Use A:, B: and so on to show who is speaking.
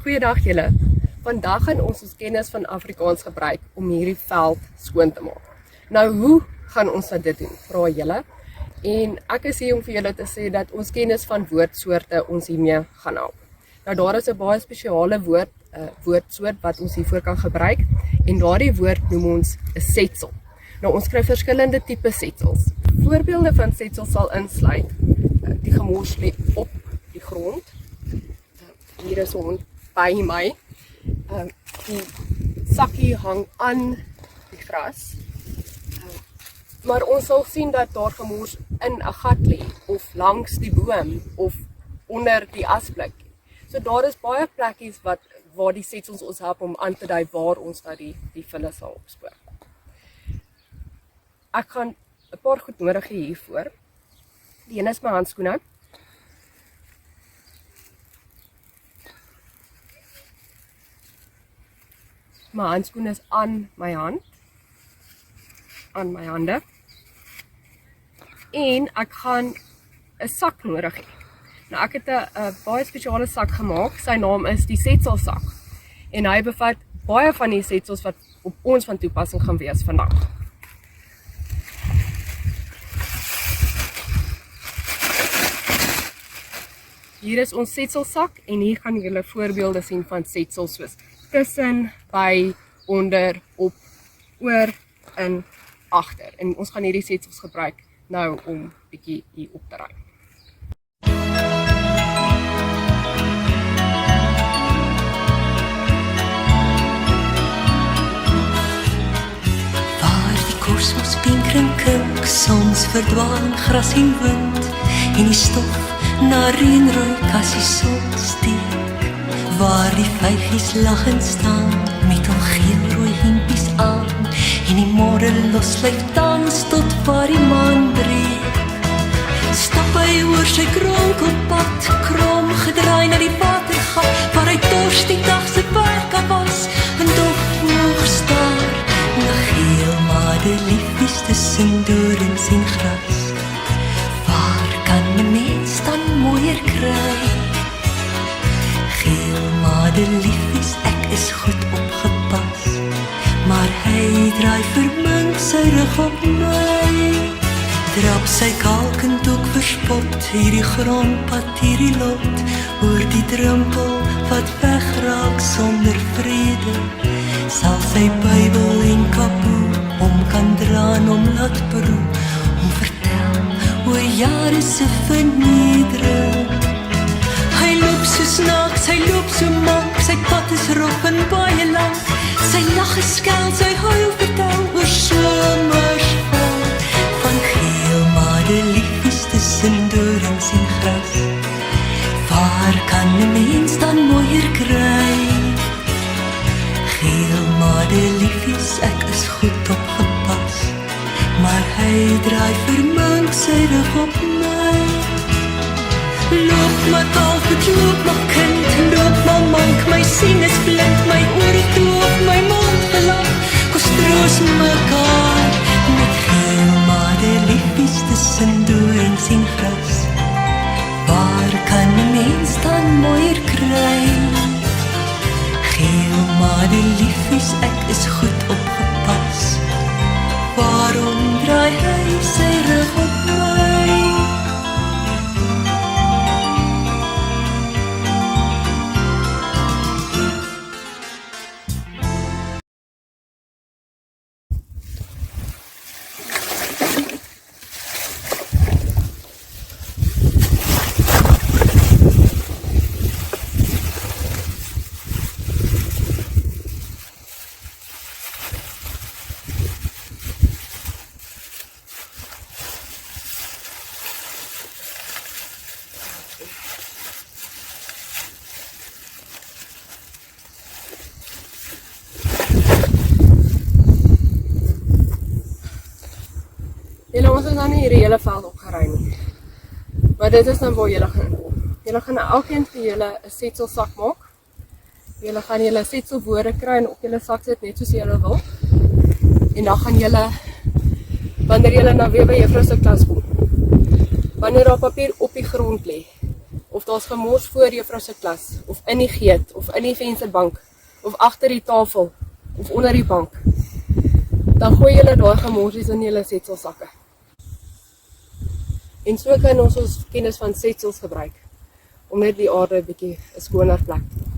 A: Goeiedag julle. Vandag gaan ons kennis van Afrikaans gebruik om hierdie veld skoon te maak. Nou, hoe gaan ons dit doen? Vra julle. En ek is hier om vir julle te sê dat ons kennis van woordsoorte ons hiermee gaan help. Nou, daar is 'n baie spesiale woordsoort wat ons hiervoor kan gebruik en daardie woord noem ons 'n setsel. Nou, ons kry verskillende tipe setsels. Voorbeelde van setsels sal insluit die gemors lê op die grond. Hier is 'n hond by my. Die sakkie hang aan die gras. Maar ons sal sien dat daar gemors in 'n gat lê of langs die boom of onder die asblik. So daar is baie plekkies waar die setsels ons help om aan te dui waar ons die vulle sal opspoor. Ek gaan 'n paar goed nodig hê hiervoor. Die een is my handskoene. My handskoen is aan my hande. En ek gaan 'n sak nodig hê. Nou ek het 'n baie spesiale sak gemaak. Sy naam is die setselsak. En hy bevat baie van die setsels wat op ons van toepassing gaan wees vandag. Hier is ons setselsak en hier gaan julle voorbeelde sien van setsels soos tussen, by, onder, op, oor, in, agter. En ons gaan hierdie setsels gebruik nou om bietjie hier op te ruim.
B: Waar die kosmos pinkring kink, soms verdwaan gras en wind en die stof na reënrooi as die son steek. Waar die vygies lachend staan met hul geel-rooi hempies aan en die môre loslyf dans tot waar die maan breek. Stap hy oor sy kronkelpad, krom gedraai na die watergat waar hy dors die dag se werk af was en dof oog staar na geel madeliefies tussen dorings en gras. Waar kan 'n mens dan mooier kry? Geel madeliefies, ek is goed opgepas, maar hy draai vermink sy rug op my. Drap sy kalkend ook verspot, hierdie grondpad, hierdie lot, oor die drempel wat wegraak sonder vrede. Sal sy Bybel en kapoe om kan dra en om laat beroe, om vertel oor jare se vernedering. Hy loop so snaaks, hy loop so mank, sy pad is rof en baie lank. Sy lag geskel, sy huil vertel oor somers van geel madeliefies tussen dorings en gras. Waar kan 'n mens dan mooier kry? Geel madeliefies, ek is goed opgepas, maar hy draai vermink sy rug op my. Loop maar kalfet, loop maar kind, loop maar mank, my sien is blind, my oor het loop, my mond gelap, kos troos mekaar, met geel madeliefies tussen dorings en gras. Waar kan 'n mens dan mooier kry? Geel madeliefies, ek is goed opgepas, waarom draai hy sy rug op my?
A: Ons is nou nie hierdie hele veld opgeruim nie. Maar dit is dan waar julle gaan inkom. Julle gaan nou elkeen vir julle 'n setselsak maak. Julle gaan julle setselwoorde kry en op julle sak sit net soos julle wil. En dan gaan julle, wanneer julle nou weer by juffrou se klas kom, wanneer daar papier op die grond lê, of daar's gemors voor juffrou se klas, of in die geet, of in die vensterbank, of agter die tafel, of onder die bank, dan gooi julle daai gemorsies in julle setselsakke. En so kan ons kennis van setsels gebruik, om net die aarde 'n bietjie 'n skoner plek te maak.